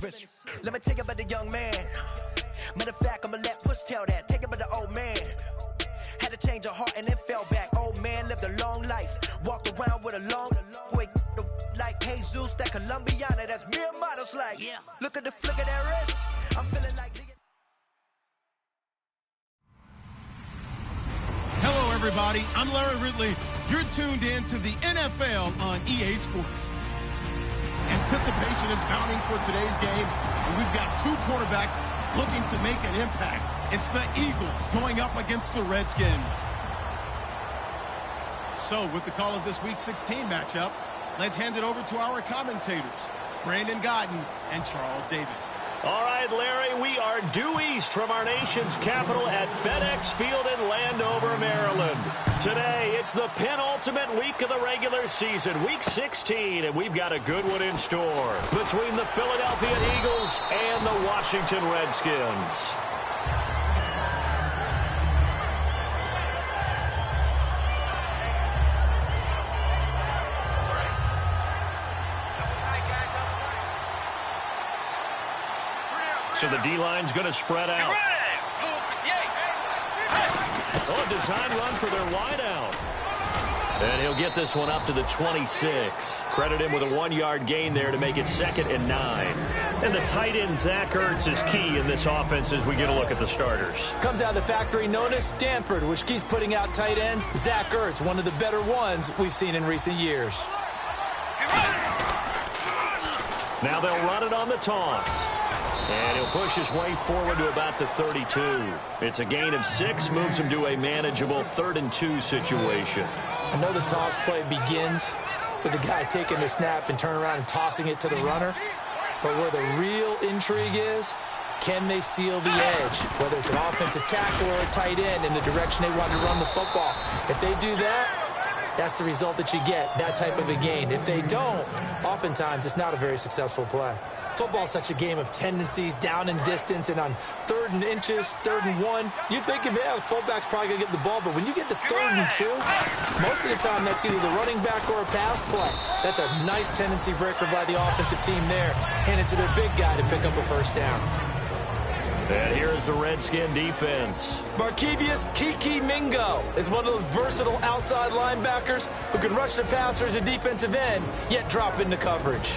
Rich. Let me tell you about the young man. Matter of fact, I'ma let Push tell that. Take it about the old man. Had to change her heart and then fell back. Old man lived a long life. Walked around with a long way like Jesus, that Colombiana. That's mere models like. Yeah. Look at the flick of that wrist. I'm feeling like. Hello, everybody. I'm Larry Ridley. You're tuned in to the NFL on EA Sports. Anticipation is mounting for today's game, and we've got two quarterbacks looking to make an impact. It's the Eagles going up against the Redskins. So, with the call of this Week 16 matchup, let's hand it over to our commentators, Brandon Godden and Charles Davis. All right, Larry, we are due east from our nation's capital at FedEx Field in Landover, Maryland. Today, it's the penultimate week of the regular season, Week 16, and we've got a good one in store between the Philadelphia Eagles and the Washington Redskins. So the D-line's going to spread out. Oh, a design run for their wideout. And he'll get this one up to the 26. Credit him with a 1-yard gain there to make it 2nd and 9. And the tight end, Zach Ertz, is key in this offense as we get a look at the starters. Comes out of the factory known as Stanford, which keeps putting out tight ends. Zach Ertz, one of the better ones we've seen in recent years. Now they'll run it on the toss. And he'll push his way forward to about the 32. It's a gain of 6, moves him to a manageable 3rd and 2 situation. I know the toss play begins with the guy taking the snap and turning around and tossing it to the runner. But where the real intrigue is, can they seal the edge? Whether it's an offensive tackle or a tight end in the direction they want to run the football. If they do that, that's the result that you get, that type of a gain. If they don't, oftentimes it's not a very successful play. Football's such a game of tendencies, down and distance, and on 3rd and inches, 3rd and 1, you're thinking, yeah, the fullback's probably going to get the ball, but when you get to 3rd and 2, most of the time that's either the running back or a pass play. So that's a nice tendency breaker by the offensive team there. Hand it to their big guy to pick up a first down. And here is the Redskin defense. Barkevius Kiki Mingo is one of those versatile outside linebackers who can rush the passer as a defensive end, yet drop into coverage.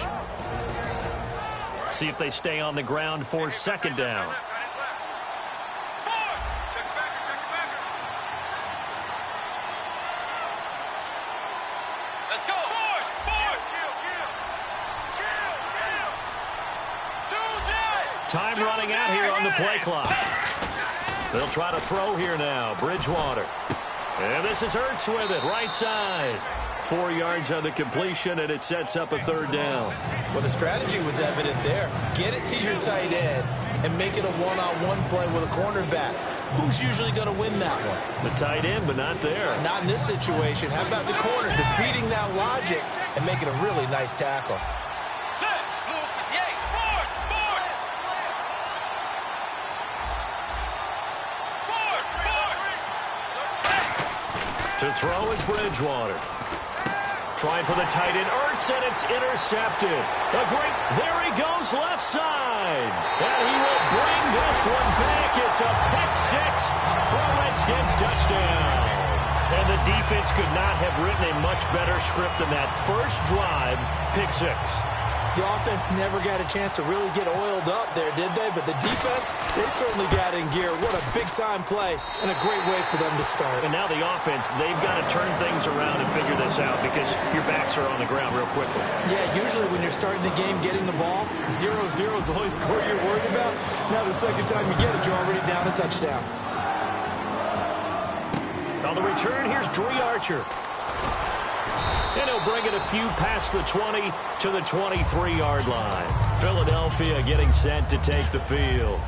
See if they stay on the ground for 2nd down. Let's go. Time running out here on the play clock. They'll try to throw here now. Bridgewater. And this is Ertz with it, right side. 4 yards on the completion, and it sets up a 3rd down. Well, the strategy was evident there. Get it to your tight end and make it a one-on-one play with a cornerback. Who's usually going to win that one? The tight end, but not there. Not in this situation. How about the corner defeating that logic and making a really nice tackle? To throw is Bridgewater. Trying for the tight end, Ertz, and it's intercepted. There he goes, left side. And he will bring this one back. It's a pick 6 for a Redskins touchdown. And the defense could not have written a much better script than that first drive, pick 6. The offense never got a chance to really get oiled up there, did they? But the defense, they certainly got in gear. What a big-time play and a great way for them to start. And now the offense, they've got to turn things around and figure this out because your backs are on the ground real quickly. Yeah, usually when you're starting the game, getting the ball, 0-0 is the only score you're worried about. Now the second time you get it, you're already down a touchdown. On the return, here's Dree Archer. And he'll bring it a few past the 20 to the 23-yard line. Philadelphia getting set to take the field.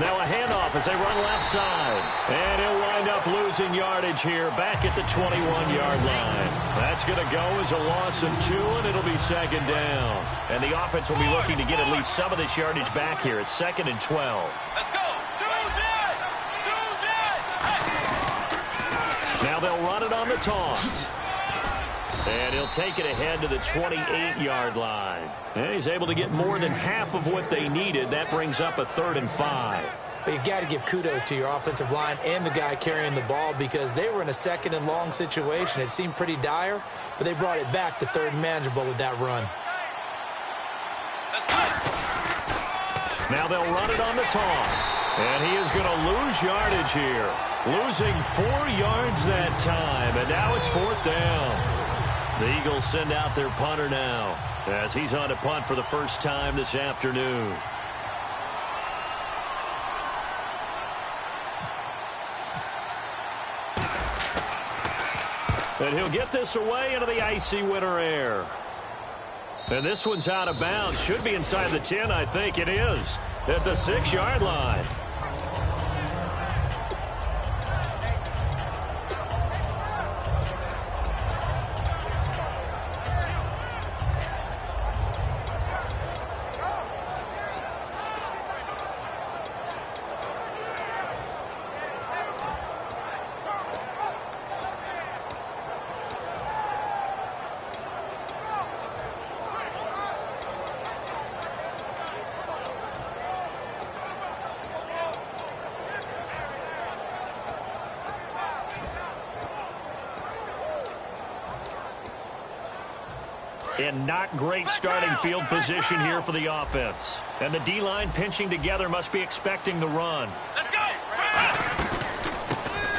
Now a handoff as they run left side. And he'll wind up losing yardage here back at the 21-yard line. That's going to go as a loss of 2, and it'll be second down. And the offense will be looking to get at least some of this yardage back here. It's 2nd and 12. Let's go. Now they'll run it on the toss. And he'll take it ahead to the 28-yard line. And he's able to get more than half of what they needed. That brings up a 3rd and 5. But you got to give kudos to your offensive line and the guy carrying the ball because they were in a 2nd and long situation. It seemed pretty dire, but they brought it back to 3rd and manageable with that run. Now they'll run it on the toss. And he is going to lose yardage here. Losing 4 yards that time. And now it's 4th down. The Eagles send out their punter now as he's on to punt for the first time this afternoon. And he'll get this away into the icy winter air. And this one's out of bounds. Should be inside the 10, I think it is. At the 6-yard line. In not great starting field position here for the offense. And the D-line pinching together must be expecting the run. Let's go.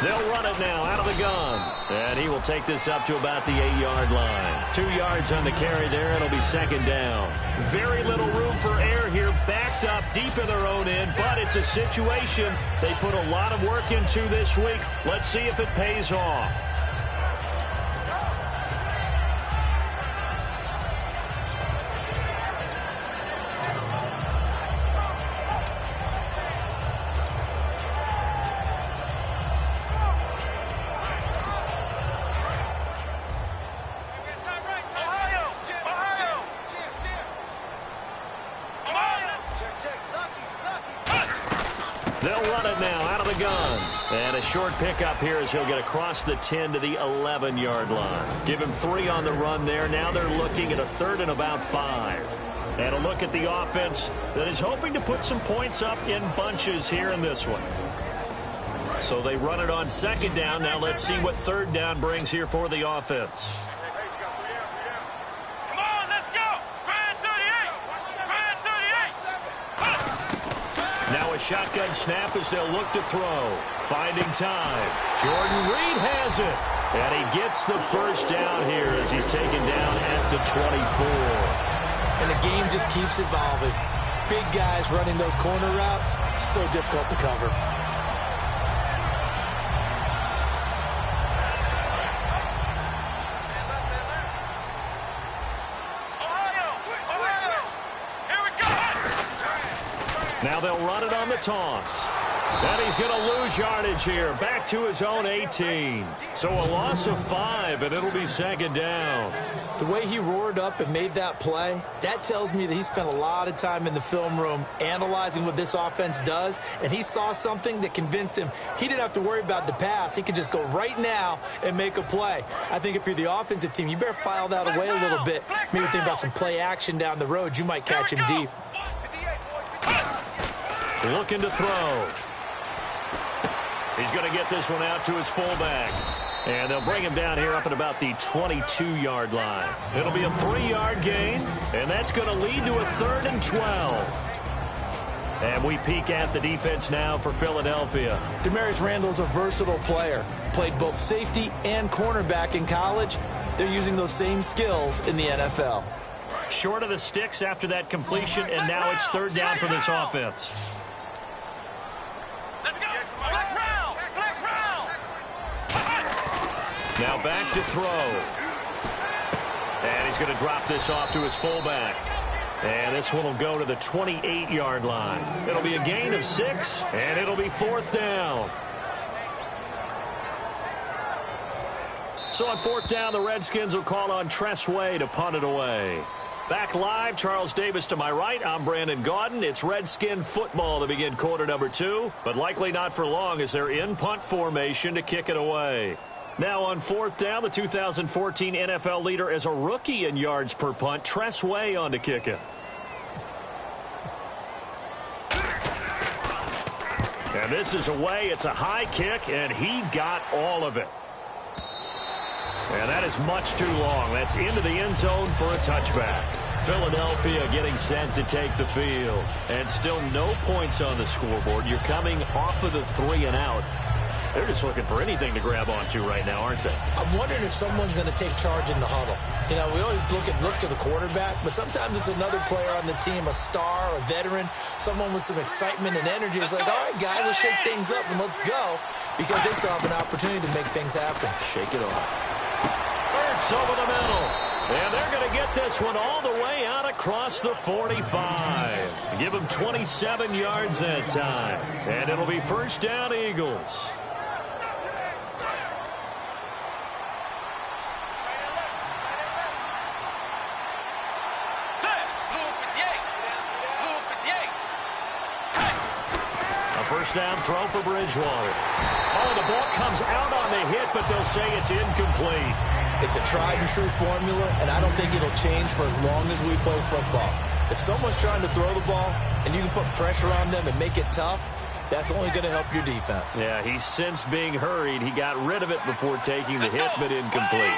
They'll run it now out of the gun. And he will take this up to about the 8-yard line. 2 yards on the carry there. It'll be second down. Very little room for error here. Backed up deep in their own end. But it's a situation they put a lot of work into this week. Let's see if it pays off. They'll run it now out of the gun. And a short pickup here as he'll get across the 10 to the 11-yard line. Give him 3 on the run there. Now they're looking at a 3rd and about 5. And a look at the offense that is hoping to put some points up in bunches here in this one. So they run it on 2nd down. Now let's see what 3rd down brings here for the offense. Now a shotgun snap as they'll look to throw. Finding time. Jordan Reed has it. And he gets the first down here as he's taken down at the 24. And the game just keeps evolving. Big guys running those corner routes, so difficult to cover. Now they'll run it on the toss. And he's going to lose yardage here. Back to his own 18. So a loss of 5, and it'll be second down. The way he roared up and made that play, that tells me that he spent a lot of time in the film room analyzing what this offense does, and he saw something that convinced him he didn't have to worry about the pass. He could just go right now and make a play. I think if you're the offensive team, you better file that away a little bit. Maybe think about some play action down the road. You might catch him deep. Looking to throw. He's going to get this one out to his fullback. And they'll bring him down here up at about the 22-yard line. It'll be a 3-yard gain, and that's going to lead to a 3rd and 12. And we peek at the defense now for Philadelphia. Demarius Randall's a versatile player. Played both safety and cornerback in college. They're using those same skills in the NFL. Short of the sticks after that completion, and now it's 3rd down for this offense. Now back to throw. And he's going to drop this off to his fullback. And this one will go to the 28-yard line. It'll be a gain of 6, and it'll be 4th down. So on 4th down, the Redskins will call on Tressway to punt it away. Back live, Charles Davis to my right. I'm Brandon Gaudin. It's Redskin football to begin quarter number 2, but likely not for long as they're in punt formation to kick it away. Now on 4th down, the 2014 NFL leader as a rookie in yards per punt, Tressway on to kick it. And this is away. It's a high kick, and he got all of it. And that is much too long. That's into the end zone for a touchback. Philadelphia getting set to take the field. And still no points on the scoreboard. You're coming off of the 3 and out. They're just looking for anything to grab onto right now, aren't they? I'm wondering if someone's going to take charge in the huddle. You know, we always look to the quarterback, but sometimes it's another player on the team, a star, a veteran, someone with some excitement and energy. It's like, all right, guys, let's shake things up and let's go, because they still have an opportunity to make things happen. Shake it off. Hurts over the middle. And they're going to get this one all the way out across the 45. Give them 27 yards that time. And it'll be 1st down, Eagles. First down throw for Bridgewater. Oh, the ball comes out on the hit, but they'll say it's incomplete. It's a tried-and-true formula, and I don't think it'll change for as long as we play football. If someone's trying to throw the ball and you can put pressure on them and make it tough, that's only going to help your defense. Yeah, he's since being hurried. He got rid of it before taking the hit, but incomplete.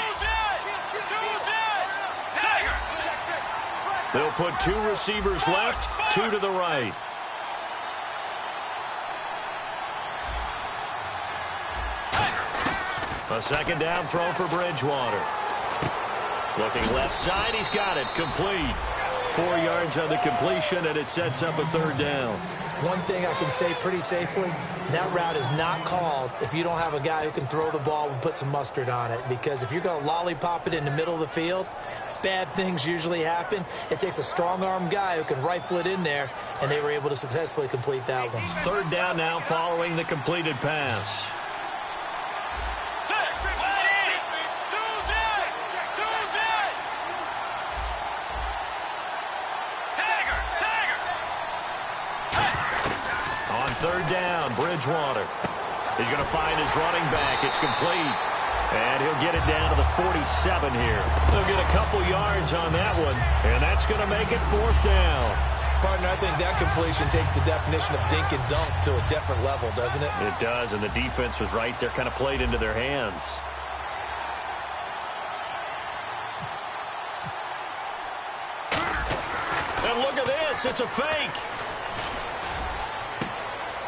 They'll put 2 receivers left, 2 to the right. A second down throw for Bridgewater. Looking left side, he's got it. Complete. 4 yards on the completion, and it sets up a 3rd down. One thing I can say pretty safely, that route is not called if you don't have a guy who can throw the ball and put some mustard on it. Because if you're going to lollipop it in the middle of the field, bad things usually happen. It takes a strong-arm guy who can rifle it in there, and they were able to successfully complete that one. 3rd down now following the completed pass. On 3rd down, Bridgewater. He's going to find his running back. It's complete. And he'll get it down to the 47 here. They'll get a couple yards on that one, and that's going to make it 4th down. Partner, I think that completion takes the definition of dink and dunk to a different level, doesn't it? It does, and the defense was right there, kind of played into their hands. And look at this, it's a fake.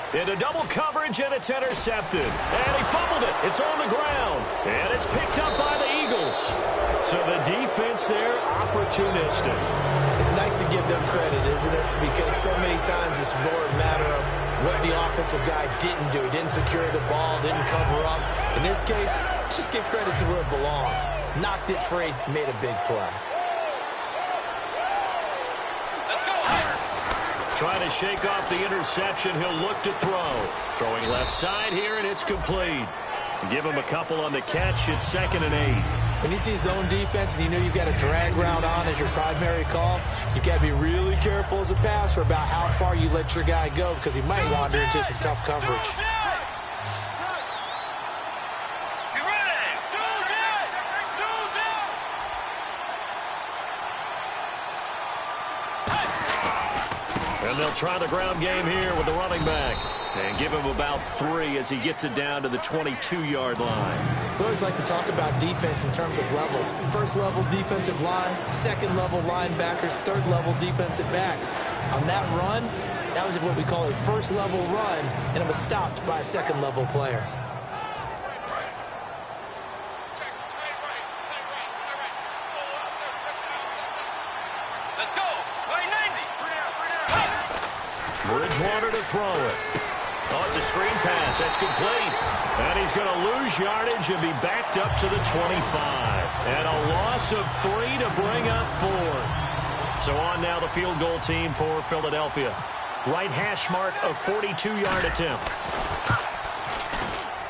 Into double coverage, and it's intercepted. And he fumbled it. It's on the ground. And it's picked up by the Eagles. So the defense there, opportunistic. It's nice to give them credit, isn't it? Because so many times it's more a matter of what the offensive guy didn't do. He didn't secure the ball, didn't cover up. In this case, let's just give credit to where it belongs. Knocked it free, made a big play. Trying to shake off the interception. He'll look to throw. Throwing left side here, and it's complete. Give him a couple on the catch. It's 2nd and 8. When you see zone defense and you know you've got a drag route on as your primary call, you've got to be really careful as a passer about how far you let your guy go, because he might wander into some tough coverage. And they'll try the ground game here with the running back. And give him about 3 as he gets it down to the 22-yard line. We always like to talk about defense in terms of levels. 1st level defensive line, 2nd level linebackers, 3rd level defensive backs. On that run, that was what we call a 1st level run, and it was stopped by a 2nd level player. Bridgewater to throw it. Oh, it's a screen pass. That's complete. And he's going to lose yardage and be backed up to the 25. And a loss of 3 to bring up 4. So So on now the field goal team for Philadelphia. Right hash mark, a 42-yard attempt.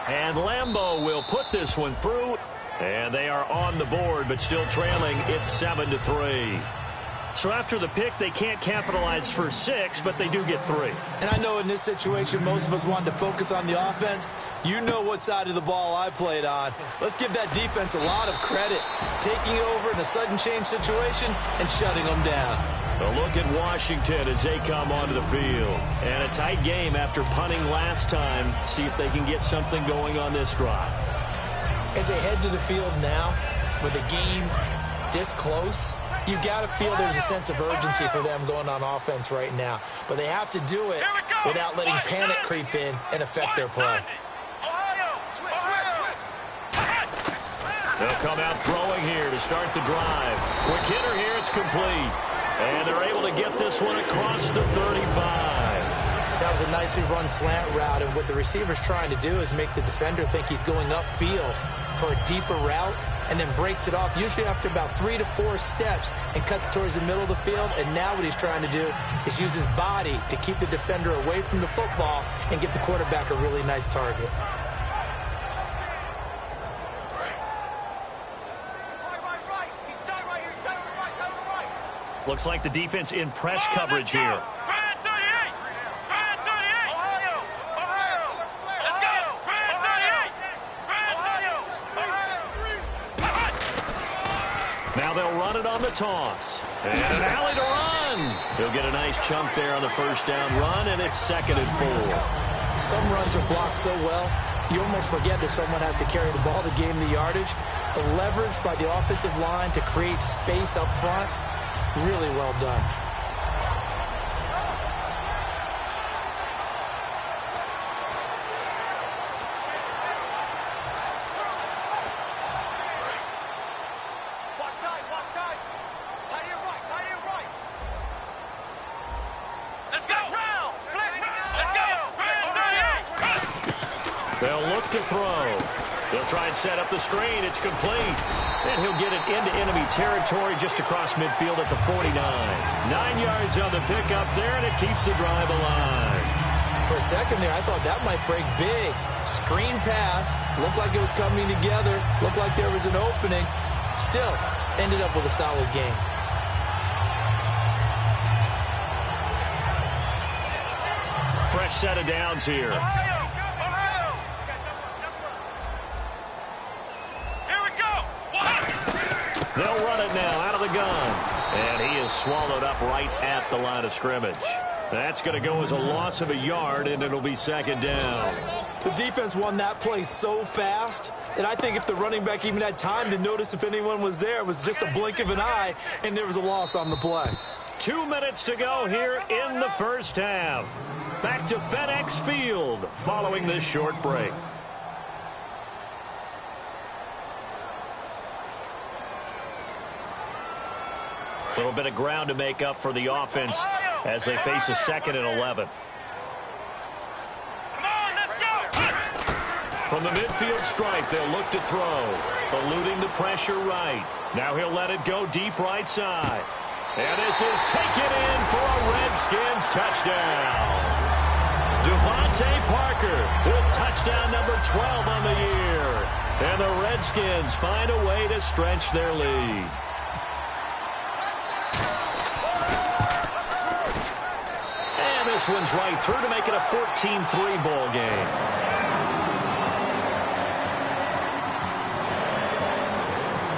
And Lambeau will put this one through. And they are on the board, but still trailing. It's 7-3. So after the pick, they can't capitalize for 6, but they do get 3. And I know in this situation, most of us wanted to focus on the offense. You know what side of the ball I played on. Let's give that defense a lot of credit. Taking over in a sudden change situation and shutting them down. A look at Washington as they come onto the field. And a tight game after punting last time. See if they can get something going on this drive. As they head to the field now, with the game this close, you've got to feel there's a sense of urgency for them going on offense right now. But they have to do it without letting panic creep in and affect their play. They'll come out throwing here to start the drive. Quick hitter here, it's complete. And they're able to get this one across the 35. That was a nicely run slant route, and what the receiver's trying to do is make the defender think he's going upfield for a deeper route, and then breaks it off, usually after about 3 to 4 steps, and cuts towards the middle of the field. And now what he's trying to do is use his body to keep the defender away from the football and get the quarterback a really nice target. Looks like the defense in press coverage here. Now they'll run it on the toss. And an alley to run. He'll get a nice chunk there on the first down run, and it's 2nd and 4. Some runs are blocked so well, you almost forget that someone has to carry the ball to gain the yardage. The leverage by the offensive line to create space up front, really well done. They'll look to throw. They'll try and set up the screen. It's complete. And he'll get it into enemy territory just across midfield at the 49. 9 yards on the pickup there, and it keeps the drive alive. For a second there, I thought that might break big. Screen pass. Looked like it was coming together. Looked like there was an opening. Still, ended up with a solid game. Fresh set of downs here. They'll run it now out of the gun. And he is swallowed up right at the line of scrimmage. That's going to go as a loss of a yard, and it'll be 2nd down. The defense won that play so fast that I think if the running back even had time to notice if anyone was there, it was just a blink of an eye, and there was a loss on the play. 2 minutes to go here in the first half. Back to FedEx Field following this short break. A little bit of ground to make up for the offense as they face a 2nd and 11. From the midfield stripe, they'll look to throw. Eluding the pressure right. Now he'll let it go deep right side. And this is taken in for a Redskins touchdown. Devontae Parker with touchdown number 12 on the year. And the Redskins find a way to stretch their lead. This one's right through to make it a 14-3 ball game.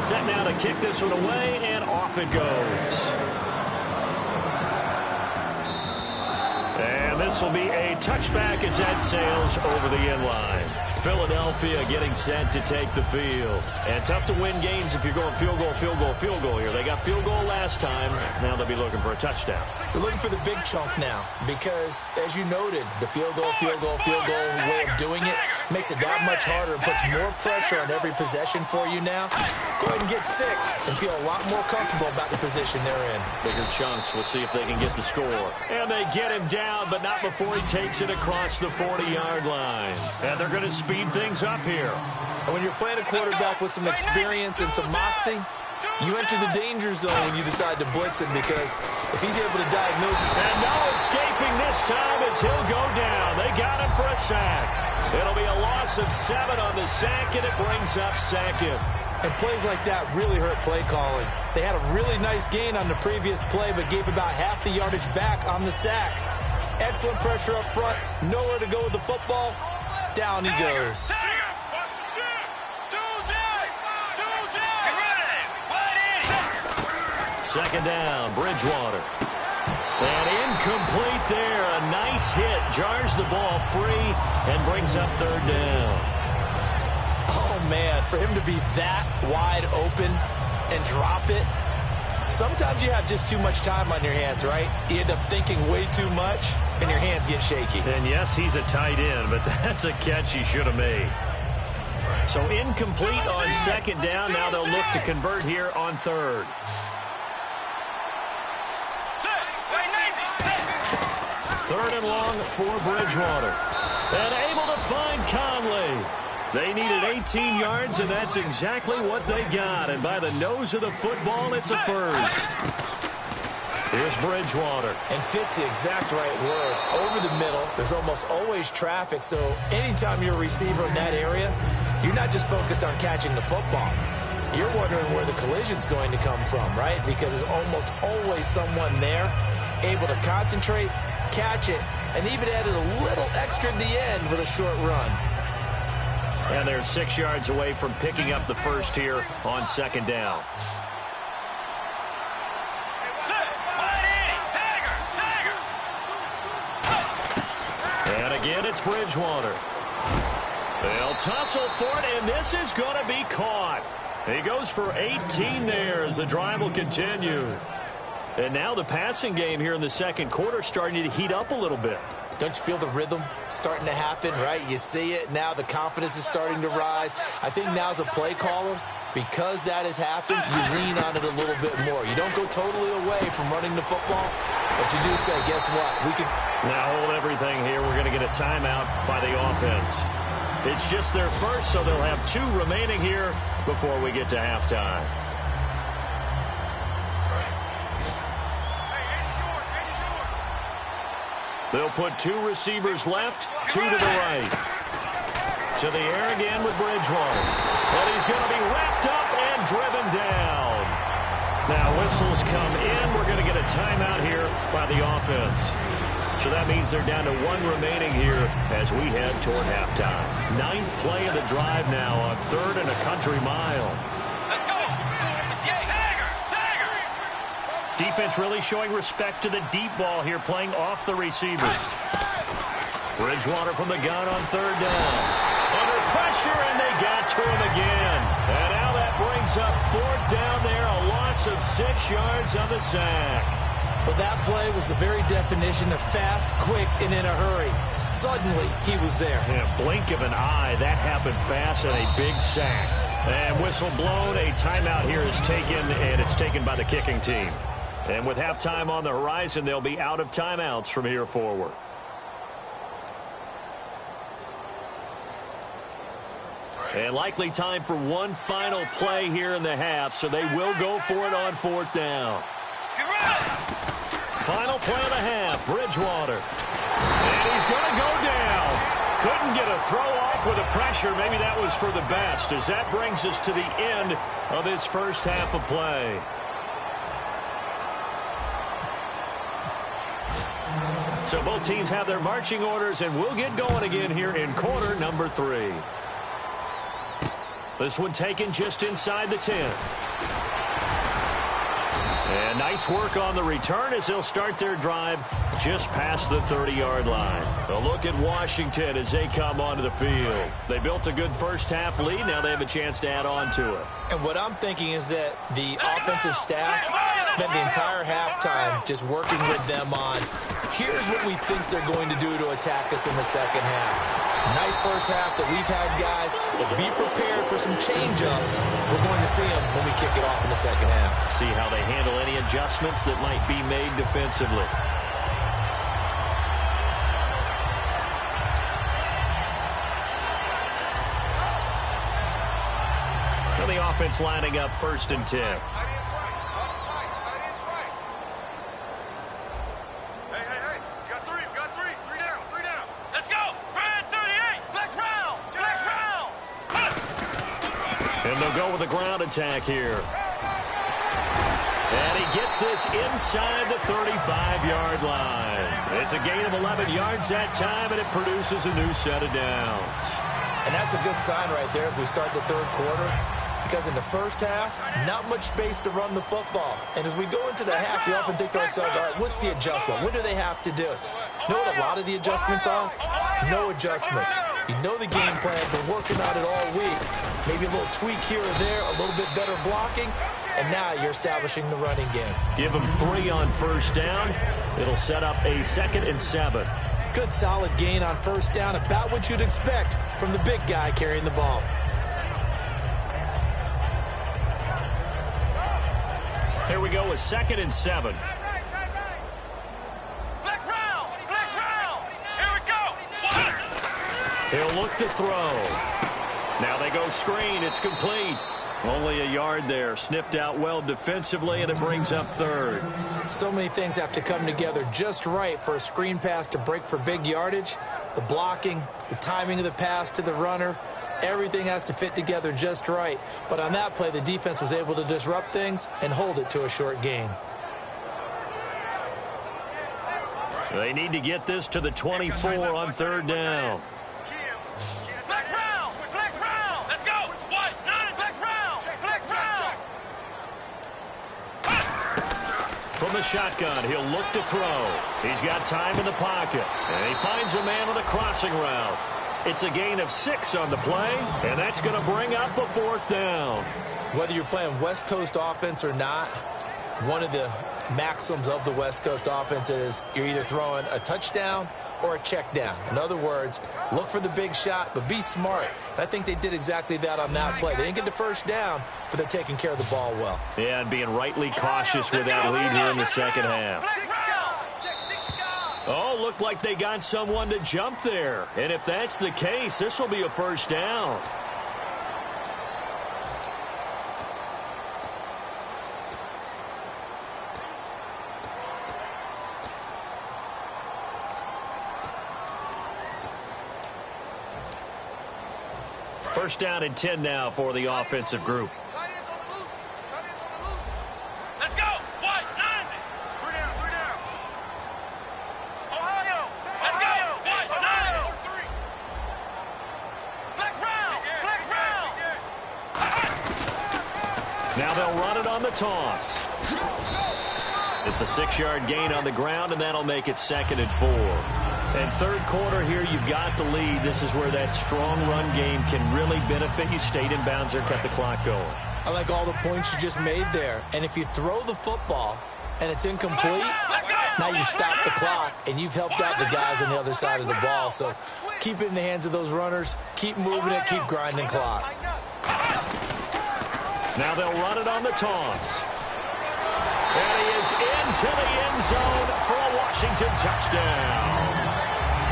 Set now to kick this one away, and off it goes. And this will be a touchback as that sails over the end line. Philadelphia getting set to take the field. And tough to win games if you're going field goal, field goal, field goal here. They got field goal last time. Now they'll be looking for a touchdown. They're looking for the big chunk now because, as you noted, the field goal, field goal, field goal way of doing it makes it that much harder and puts more pressure on every possession for you now. Go ahead and get 6 and feel a lot more comfortable about the position they're in. Bigger chunks. We'll see if they can get the score. And they get him down, but not before he takes it across the 40-yard line. And they're going to speed things up here. And when you're playing a quarterback with some experience and some moxie, You enter the danger zone when you decide to blitz him, because if he's able to diagnose it. And no escaping this time as he'll go down. They got him for a sack. It'll be a loss of 7 on the sack, and it brings up second. And plays like that really hurt play calling. They had a really nice gain on the previous play, but gave about half the yardage back on the sack. Excellent pressure up front. Nowhere to go with the football. Down he goes. Second down, Bridgewater. And incomplete there. A nice hit. Jars the ball free and brings up third down. Oh, man, for him to be that wide open and drop it. Sometimes you have just too much time on your hands, right? You end up thinking way too much, and your hands get shaky. And yes, he's a tight end, but that's a catch he should have made. So incomplete on second down. Now they'll look to convert here on third. Third and long for Bridgewater. And able to find Conley. They needed 18 yards, and that's exactly what they got. And by the nose of the football, it's a first. Here's Bridgewater. And fits the exact right word. Over the middle, there's almost always traffic. So anytime you're a receiver in that area, you're not just focused on catching the football. You're wondering where the collision's going to come from, right? Because there's almost always someone there able to concentrate, catch it, and even added a little extra at the end with a short run. And they're 6 yards away from picking up the first here on second down. And again, it's Bridgewater. They'll tussle for it, and this is going to be caught. He goes for 18 there as the drive will continue. And now the passing game here in the second quarter starting to heat up a little bit. Don't you feel the rhythm starting to happen, right? You see it now. The confidence is starting to rise. I think now as a play caller, because that has happened, you lean on it a little bit more. You don't go totally away from running the football, but you do say, guess what? We can now hold everything here. We're going to get a timeout by the offense. It's just their first, so they'll have 2 remaining here before we get to halftime. They'll put 2 receivers left, 2 to the right. To the air again with Bridgewater. And he's going to be wrapped up and driven down. Now whistles come in. We're going to get a timeout here by the offense. So that means they're down to 1 remaining here as we head toward halftime. 9th play of the drive now on 3rd and a country mile. Let's go. Defense really showing respect to the deep ball here, playing off the receivers. Bridgewater from the gun on 3rd down. Under pressure, and they got to him again. And now that brings up 4th down there, a loss of 6 yards on the sack. Well, that play was the very definition of fast, quick, and in a hurry. Suddenly, he was there. In a blink of an eye, that happened fast, and a big sack. And whistle blown, a timeout here is taken, and it's taken by the kicking team. And with halftime on the horizon, they'll be out of timeouts from here forward. And likely time for one final play here in the half, so they will go for it on 4th down. Final play of the half, Bridgewater. And he's going to go down. Couldn't get a throw off with the pressure. Maybe that was for the best, as that brings us to the end of this first half of play. So both teams have their marching orders, and we'll get going again here in quarter number 3. This one taken just inside the 10. And nice work on the return as they'll start their drive just past the 30-yard line. A look at Washington as they come onto the field. They built a good first-half lead. Now they have a chance to add on to it. And what I'm thinking is that the offensive staff spent the entire halftime just working with them on, here's what we think they're going to do to attack us in the second half. Nice first half that we've had, guys, but be prepared for some change-ups. We're going to see them when we kick it off in the second half. See how they handle any adjustments that might be made defensively. offense lining up 1st and 10. And they'll go with a ground attack here. And he gets this inside the 35-yard line. It's a gain of 11 yards that time, and it produces a new set of downs. And that's a good sign right there as we start the 3rd quarter. Because in the first half, not much space to run the football. And as we go into the half, we often think to ourselves, all right, what's the adjustment? What do they have to do? You know what a lot of the adjustments are? No adjustments. You know the game plan. Been working on it all week. Maybe a little tweak here or there, a little bit better blocking, and now you're establishing the running game. Give them 3 on 1st down. It'll set up a 2nd and 7. Good solid gain on 1st down, about what you'd expect from the big guy carrying the ball. Here we go with 2nd and 7. He'll look to throw. Now they go screen. It's complete. Only a yard there. Sniffed out well defensively, and it brings up 3rd. So many things have to come together just right for a screen pass to break for big yardage. The blocking, the timing of the pass to the runner, everything has to fit together just right. But on that play, the defense was able to disrupt things and hold it to a short gain. They need to get this to the 24 on 3rd down. From the shotgun, he'll look to throw. He's got time in the pocket, and he finds a man on a crossing route. It's a gain of 6 on the play, and that's going to bring up a 4th down. Whether you're playing West Coast offense or not, one of the maxims of the West Coast offense is you're either throwing a touchdown or a check down. In other words, look for the big shot, but be smart. I think they did exactly that on that play. They didn't get the 1st down, but they're taking care of the ball well. Yeah, and being rightly cautious with that lead here in the 2nd half. Oh, looked like they got someone to jump there. And if that's the case, this will be a 1st down. First down and 10 now for the offensive group. Let's go. What? 90. 3 down. Ohio. Let's go. What? 90. Flex round. Now they'll run it on the toss. It's a 6-yard gain on the ground, and that'll make it 2nd and 4. And 3rd quarter here, you've got the lead. This is where that strong run game can really benefit you. Stayed in bounds there, kept the clock going. I like all the points you just made there. And if you throw the football and it's incomplete, now you've stopped the clock and you've helped out the guys on the other side of the ball. So keep it in the hands of those runners. Keep moving it. Keep grinding clock. Now they'll run it on the toss. And he is into the end zone for a Washington touchdown.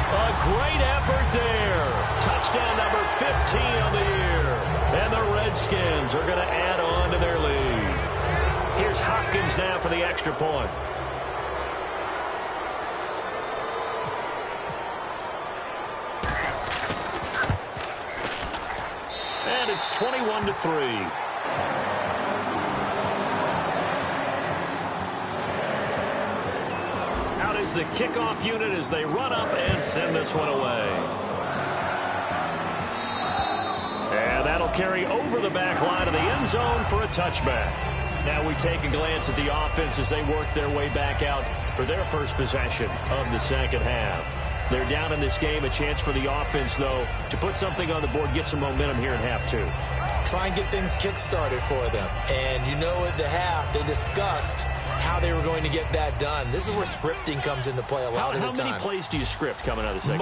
A great effort there. Touchdown number 15 on the year. And the Redskins are going to add on to their lead. Here's Hopkins now for the extra point. And it's 21-3. Is the kickoff unit as they run up and send this one away. And that'll carry over the back line of the end zone for a touchback. Now we take a glance at the offense as they work their way back out for their first possession of the 2nd half. They're down in this game. A chance for the offense, though, to put something on the board, get some momentum here in half 2. Try and get things kick-started for them. And you know at the half, they discussed how they were going to get that done. This is where scripting comes into play a lot of the time. How many plays do you script coming out of the 2nd?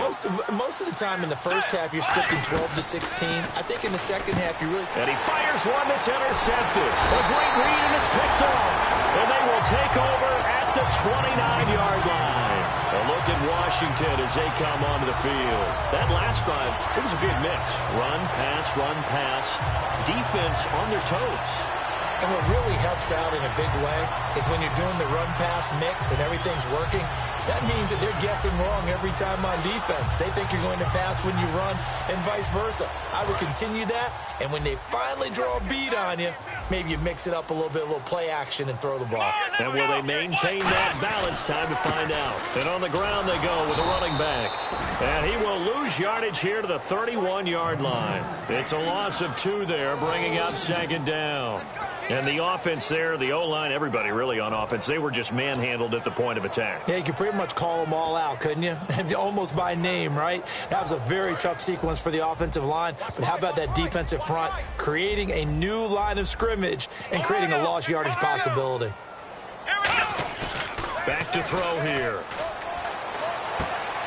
Most of the time in the first half, you're scripting 12 to 16. I think in the 2nd half, you really... And he fires one that's intercepted. A great read, and it's picked off. And they will take over at the 29-yard line. And look at Washington as they come onto the field. That last drive, it was a good mix. Run, pass, defense on their toes. And what really helps out in a big way is when you're doing the run-pass mix and everything's working, that means that they're guessing wrong every time on defense. They think you're going to pass when you run and vice versa. I would continue that, and when they finally draw a beat on you, maybe you mix it up a little bit, a little play action, and throw the ball. And will they maintain that balance? Time to find out. And on the ground they go with a running back. And he will lose yardage here to the 31-yard line. It's a loss of 2 there, bringing up 2nd down. And the offense there, the O-line, everybody really on offense, they were just manhandled at the point of attack. Yeah, you could pretty much call them all out, couldn't you? Almost by name, right? That was a very tough sequence for the offensive line. But how about that defensive front creating a new line of scrimmage and creating a lost yardage possibility? Back to throw here.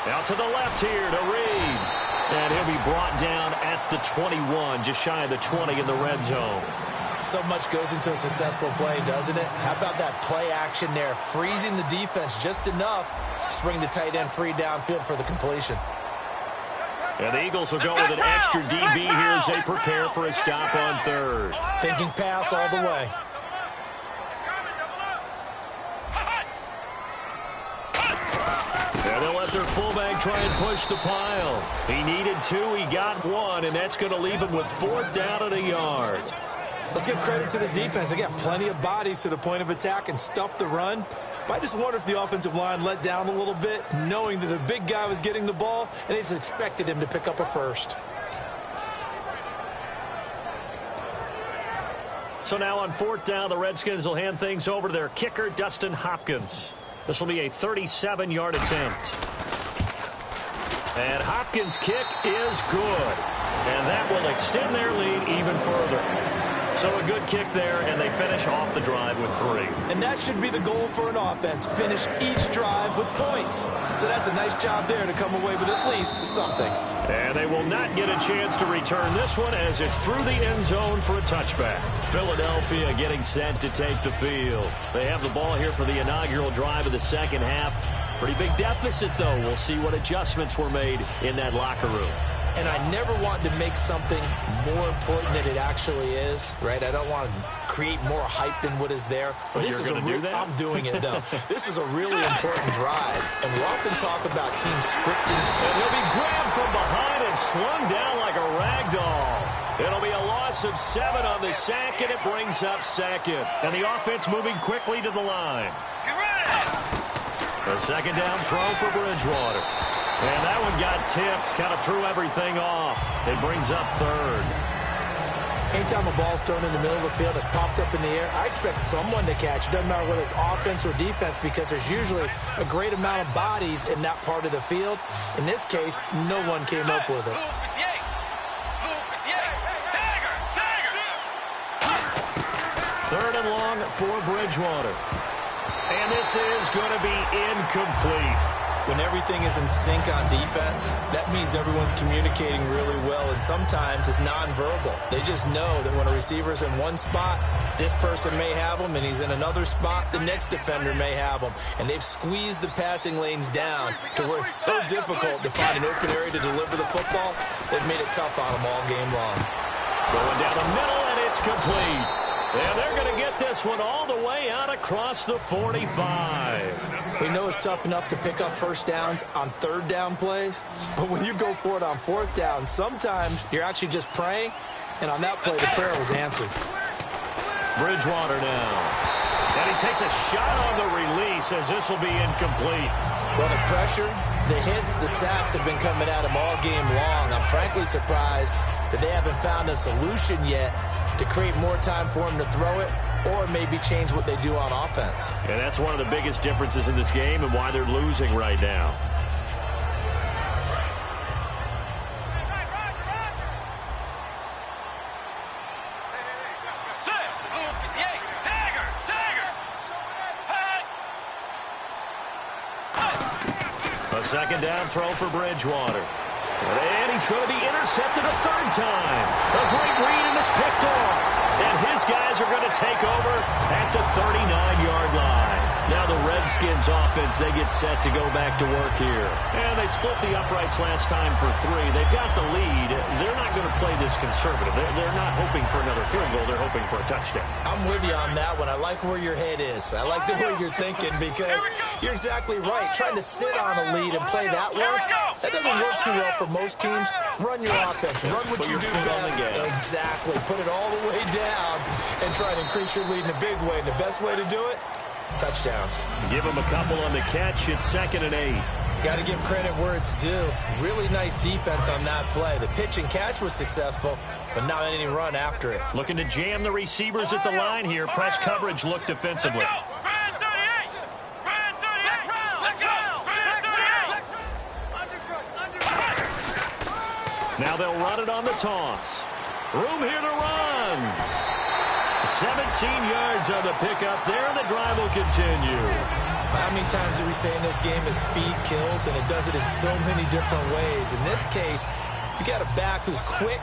Out to the left here to Reed. And he'll be brought down at the 21, just shy of the 20 in the red zone. So much goes into a successful play, doesn't it? How about that play action there, freezing the defense just enough to bring the tight end free downfield for the completion. And the Eagles will go with an extra DB here as they prepare for a stop on 3rd. Thinking pass all the way. And they'll let their fullback try and push the pile. He needed 2, he got 1, and that's going to leave him with 4th down and a yard. Let's give credit to the defense. They got plenty of bodies to the point of attack and stuffed the run. But I just wonder if the offensive line let down a little bit, knowing that the big guy was getting the ball, and they just expected him to pick up a first. So now on 4th down, the Redskins will hand things over to their kicker, Dustin Hopkins. This will be a 37-yard attempt. And Hopkins' kick is good. And that will extend their lead even further. So a good kick there, and they finish off the drive with 3. And that should be the goal for an offense, finish each drive with points. So that's a nice job there to come away with at least something. And they will not get a chance to return this one as it's through the end zone for a touchback. Philadelphia getting set to take the field. They have the ball here for the inaugural drive of the second half. Pretty big deficit, though. We'll see what adjustments were made in that locker room. And I never want to make something more important than it actually is, right? I don't want to create more hype than what is there. But this you're going to do that? I'm doing it, though. This is a really important drive. And we often talk about teams scripting. And he'll be grabbed from behind and slung down like a rag doll. It'll be a loss of 7 on the sack, and it brings up 2nd. And the offense moving quickly to the line. A 2nd down throw for Bridgewater. And that one got tipped, kind of threw everything off. It brings up 3rd. Anytime a ball's thrown in the middle of the field, it's popped up in the air, I expect someone to catch. It doesn't matter whether it's offense or defense, because there's usually a great amount of bodies in that part of the field. In this case, no one came up with it. 3rd and long for Bridgewater. And this is going to be incomplete. When everything is in sync on defense, that means everyone's communicating really well, and sometimes it's nonverbal. They just know that when a receiver's in one spot, this person may have him, and he's in another spot, the next defender may have him. And they've squeezed the passing lanes down to where it's so difficult to find an open area to deliver the football. They've made it tough on them all game long. Going down the middle, and it's complete. And they're going to get this one all the way out across the 45. We know it's tough enough to pick up first downs on 3rd down plays, but when you go for it on 4th down, sometimes you're actually just praying, and on that play, the prayer was answered. Bridgewater now. And he takes a shot on the release as this will be incomplete. Well, the pressure, the hits, the sacks have been coming at him all game long. I'm frankly surprised that they haven't found a solution yet to create more time for him to throw it, or maybe change what they do on offense. And that's one of the biggest differences in this game and why they're losing right now. A 2nd down throw for Bridgewater. And he's going to be intercepted a 3rd time. A great read, and it's picked off. And his guys are going to take over at the 39-yard line. Now the Redskins offense, they get set to go back to work here. And they split the uprights last time for 3. They've got the lead. They're not going to play this conservative. They're not hoping for another field goal. They're hoping for a touchdown. I'm with you on that one. I like where your head is. I like the way you're thinking because you're exactly right. Trying to sit on a lead and play that way, that doesn't work too well for most teams. Run your offense. Run what you do best. Exactly. Put it all the way down and try to increase your lead in a big way. And the best way to do it, touchdowns. Give them a couple on the catch. It's 2nd and 8. Got to give credit where it's due. Really nice defense on that play. The pitch and catch was successful, but not any run after it. Looking to jam the receivers at the line here. Press coverage look defensively. Now they'll run it on the toss. Room here to run. 17 yards on the pickup there, and the drive will continue. How many times do we say in this game that speed kills, and it does it in so many different ways? In this case, you got a back who's quick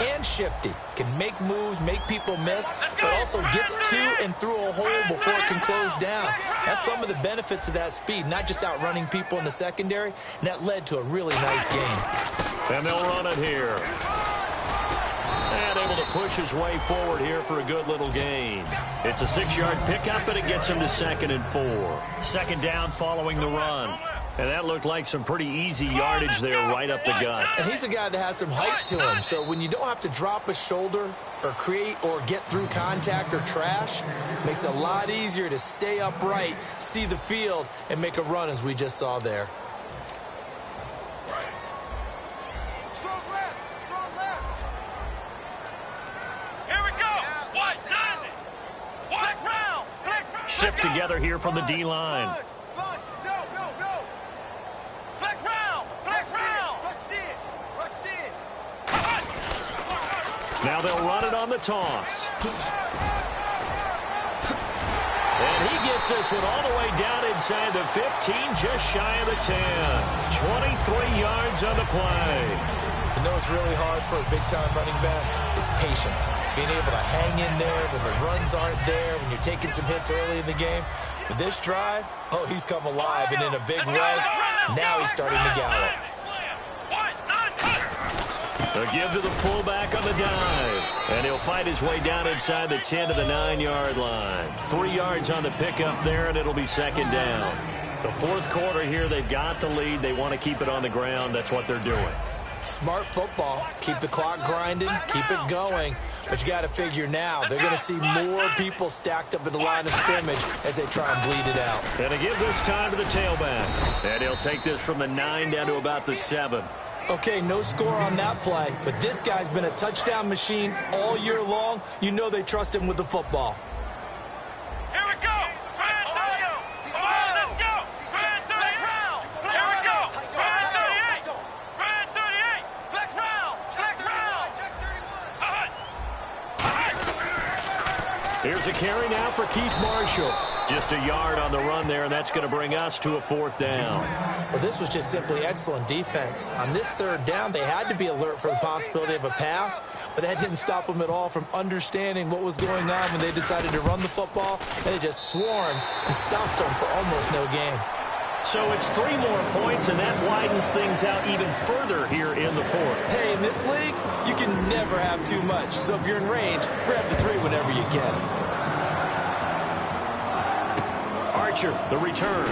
and shifty, can make moves, make people miss, but also gets to and through a hole before it can close down. That's some of the benefits of that speed, not just outrunning people in the secondary, and that led to a really nice game. And they'll run it here. And able to push his way forward here for a good little gain. It's a 6-yard pickup, and it gets him to 2nd and 4. 2nd down following the run. And that looked like some pretty easy yardage there right up the gut. And he's a guy that has some height to him. So when you don't have to drop a shoulder or create or get through contact or trash, it makes it a lot easier to stay upright, see the field, and make a run as we just saw there. Shift together here from the D-line. Now they'll run it on the toss. And he gets this one all the way down inside the 15, just shy of the 10. 23 yards on the play. You know what's really hard for a big-time running back is patience. Being able to hang in there when the runs aren't there, when you're taking some hits early in the game. But this drive, oh, he's come alive and in a big way. Now he's starting to gallop. A give to the fullback on the dive. And he'll fight his way down inside the 10 to the 9-yard line. 3 yards on the pickup there, and it'll be 2nd down. The 4th quarter here, they've got the lead. They want to keep it on the ground. That's what they're doing. Smart football. Keep the clock grinding. Keep it going. But you got to figure now, they're going to see more people stacked up in the line of scrimmage as they try and bleed it out. And to give this time to the tailback. And he'll take this from the 9 down to about the 7. Okay, no score on that play, but this guy's been a touchdown machine all year long. You know they trust him with the football. Here we go. Let's go. Brand 38. Here we go. Brand 38. Brand 38. Flex round. Here's a carry now for Keith Marshall. Just a yard on the run there, and that's going to bring us to a 4th down. Well, this was just simply excellent defense. On this 3rd down, they had to be alert for the possibility of a pass, but that didn't stop them at all from understanding what was going on when they decided to run the football, and they just swarmed and stopped them for almost no gain. So it's 3 more points, and that widens things out even further here in the 4th. Hey, in this league, you can never have too much. So if you're in range, grab the 3 whenever you can. Archer, the return.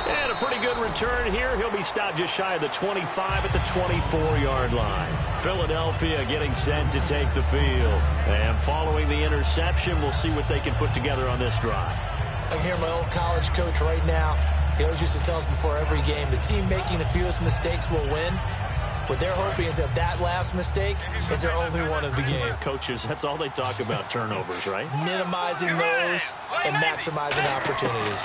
And a pretty good return here. He'll be stopped just shy of the 25 at the 24-yard line. Philadelphia getting set to take the field. And following the interception, we'll see what they can put together on this drive. I hear my old college coach right now. He always used to tell us before every game, the team making the fewest mistakes will win. What they're hoping is that last mistake is their only one of the game. Coaches, that's all they talk about, turnovers, right? Minimizing those and maximizing opportunities.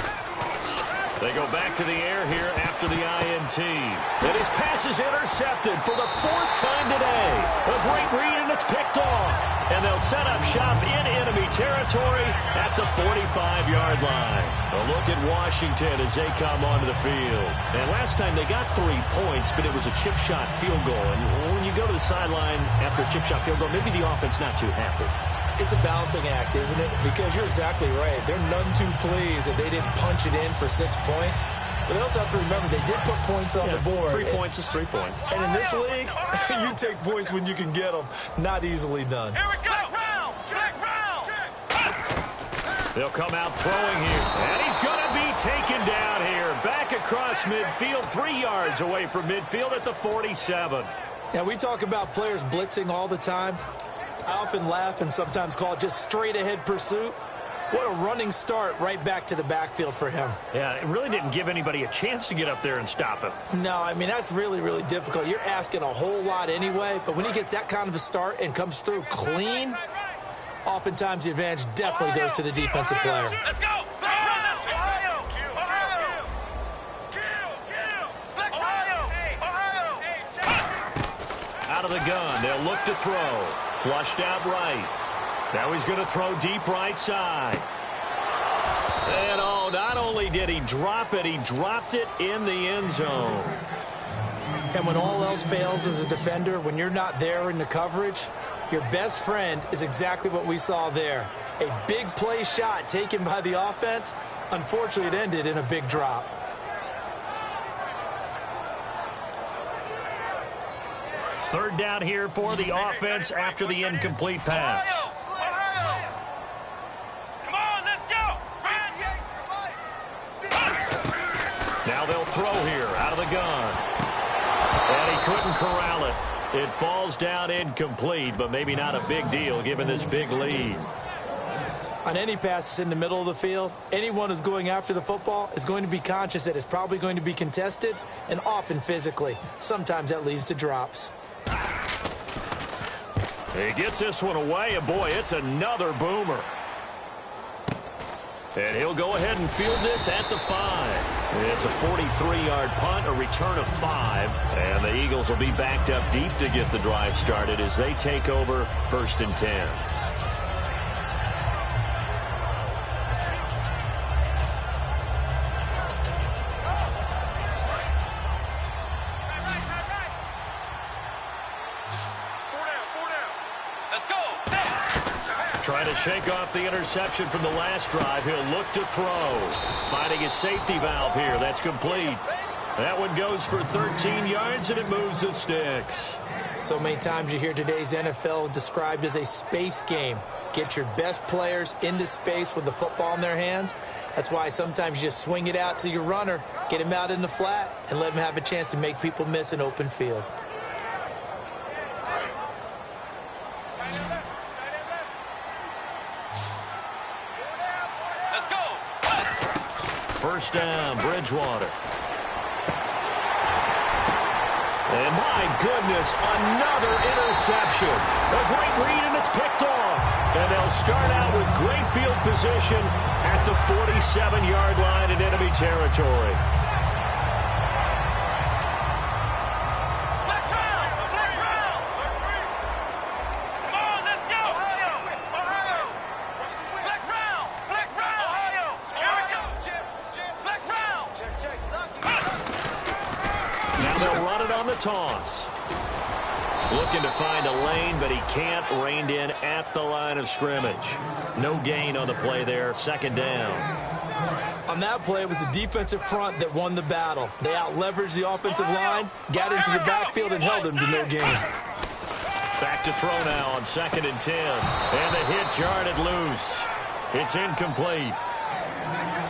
They go back to the air here after the INT. And his pass is intercepted for the 4th time today. A great read, and it's picked off. And they'll set up shop in enemy territory at the 45-yard line. A look at Washington as they come onto the field. And last time they got 3 points, but it was a chip shot field goal. And when you go to the sideline after a chip shot field goal, maybe the offense not too happy. It's a balancing act, isn't it? Because you're exactly right. They're none too pleased that they didn't punch it in for 6 points. But they also have to remember they did put points on the board. 3 points is 3 points. And in this league, you take points when you can get them. Not easily done. Here we go. Check round. They'll come out throwing here. And he's going to be taken down here. Back across midfield, 3 yards away from midfield at the 47. Now, we talk about players blitzing all the time. I often laugh and sometimes call it just straight-ahead pursuit. What a running start right back to the backfield for him. Yeah, it really didn't give anybody a chance to get up there and stop him. No, I mean, that's really, really difficult. You're asking a whole lot anyway, but when he gets that kind of a start and comes through clean, oftentimes the advantage definitely goes to the defensive player. Let's go. Out of the gun, they'll look to throw. Flushed out right. Now he's going to throw deep right side. And oh, not only did he drop it, he dropped it in the end zone. And when all else fails as a defender, when you're not there in the coverage, your best friend is exactly what we saw there. A big play shot taken by the offense. Unfortunately, it ended in a big drop. Third down here for the offense after the incomplete pass. Come on, let's go. Now they'll throw here out of the gun. And he couldn't corral it. It falls down incomplete, but maybe not a big deal given this big lead. On any passes in the middle of the field, anyone who's going after the football is going to be conscious that it's probably going to be contested and often physically. Sometimes that leads to drops. He gets this one away, and boy, it's another boomer. And he'll go ahead and field this at the 5. It's a 43-yard punt, a return of 5. And the Eagles will be backed up deep to get the drive started as they take over 1st and 10. Trying to shake off the interception from the last drive. He'll look to throw. Finding his safety valve here. That's complete. That one goes for 13 yards, and it moves the sticks. So many times you hear today's NFL described as a space game. Get your best players into space with the football in their hands. That's why sometimes you just swing it out to your runner, get him out in the flat, and let him have a chance to make people miss an open field. First down, Bridgewater. And my goodness, another interception. A great read, and it's picked off. And they'll start out with great field position at the 47-yard line in enemy territory. Toss. Looking to find a lane, but he can't. Reined in at the line of scrimmage. No gain on the play there. Second down. On that play, it was the defensive front that won the battle. They out-leveraged the offensive line, got into the backfield, and held them to no gain. Back to throw now on 2nd and 10. And the hit jarred it loose. It's incomplete.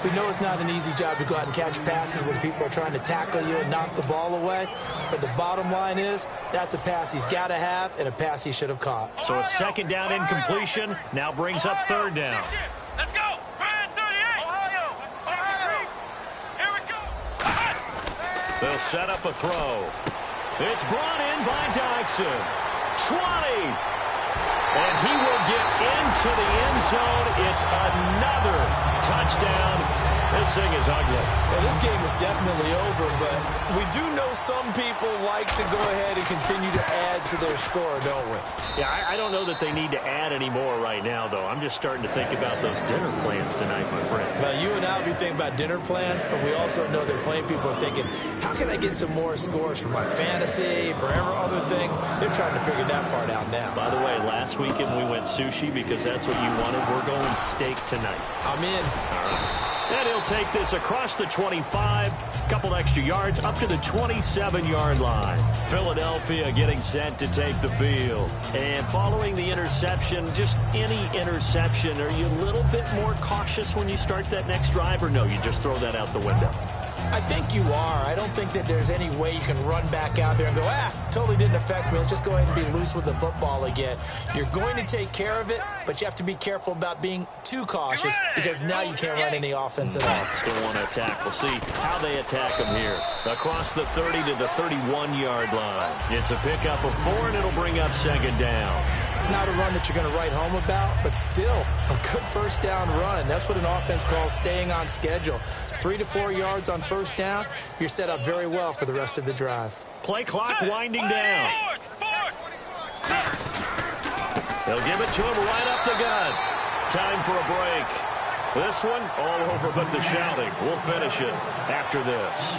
We know it's not an easy job to go out and catch passes when people are trying to tackle you and knock the ball away. But the bottom line is, that's a pass he's got to have and a pass he should have caught. So a second down incompletion now brings up third down. Let's go. Brand 38. Ohio. Here we go. They'll set up a throw. It's brought in by Dykson. 20. And he will get into the end zone. It's another touchdown This thing is ugly. Well, this game is definitely over, but we do know some people like to go ahead and continue to add to their score, don't we? Yeah, I don't know that they need to add any more right now, though. I'm just starting to think about those dinner plans tonight, my friend. Well, you and I will be thinking about dinner plans, but we also know that plenty of people are thinking, how can I get some more scores for my fantasy, for other things? They're trying to figure that part out now. By the way, last weekend we went sushi because that's what you wanted. We're going steak tonight. I'm in. All right. And he'll take this across the 25, couple extra yards, up to the 27-yard line. Philadelphia getting set to take the field. And following the interception, just any interception, are you a little bit more cautious when you start that next drive, or no, you just throw that out the window? I think you are. I don't think that there's any way you can run back out there and go, totally didn't affect me. Let's just go ahead and be loose with the football again. You're going to take care of it, but you have to be careful about being too cautious because now you can't run any offense at all. Still want to attack. We'll see how they attack them here. Across the 30 to the 31-yard line. It's a pickup of 4, and it'll bring up second down. Not a run that you're going to write home about, but still a good first down run. That's what an offense calls staying on schedule. 3 to 4 yards on first down, you're set up very well for the rest of the drive. Play clock winding down. They'll give it to him right up the gut. Time for a break. This one, all over but the shouting. We'll finish it after this.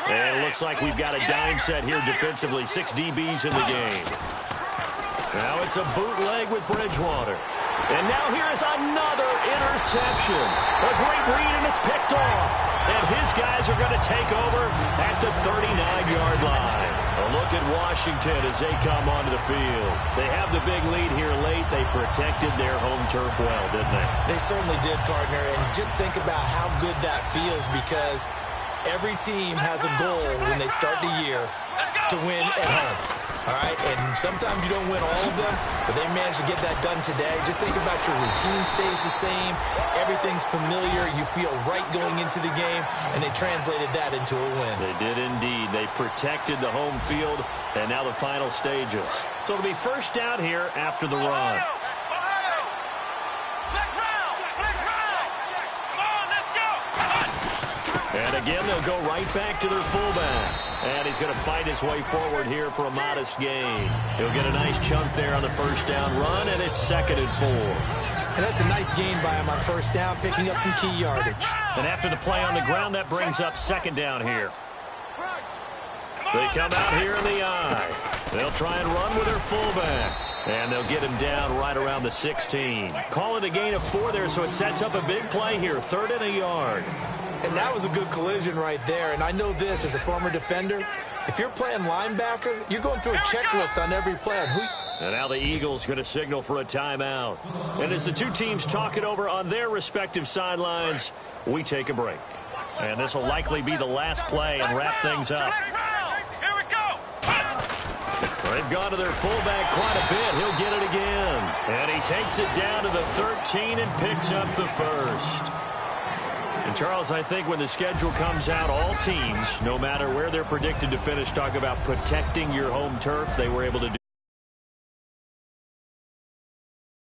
And it looks like we've got a dime set here defensively. 6 DBs in the game. Now it's a bootleg with Bridgewater. And now here is another interception. A great read, and it's picked off. And his guys are going to take over at the 39-yard line. A look at Washington as they come onto the field. They have the big lead here late. They protected their home turf well, didn't they? They certainly did, partner. And just think about how good that feels because every team has a goal when they start the year to win at home. All right, and sometimes you don't win all of them, but they managed to get that done today. Just think about your routine stays the same. Everything's familiar. You feel right going into the game, and they translated that into a win. They did indeed. They protected the home field, and now the final stages. So it'll be first down here after the run. And again, they'll go right back to their fullback. And he's going to fight his way forward here for a modest gain. He'll get a nice chunk there on the first down run, and it's 2nd and 4. And that's a nice gain by him on first down, picking up some key yardage. And after the play on the ground, that brings up 2nd down here. They come out here in the eye. They'll try and run with their fullback. And they'll get him down right around the 16. Call it a gain of 4 there, so it sets up a big play here. 3rd and a yard. And that was a good collision right there. And I know this as a former defender. If you're playing linebacker, you're going through a checklist on every play. And now the Eagles going to signal for a timeout. And as the two teams talk it over on their respective sidelines, we take a break. And this will likely be the last play and wrap things up. Here we go. They've gone to their fullback quite a bit. He'll get it again. And he takes it down to the 13 and picks up the first. And, Charles, I think when the schedule comes out, all teams, no matter where they're predicted to finish, talk about protecting your home turf. They were able to do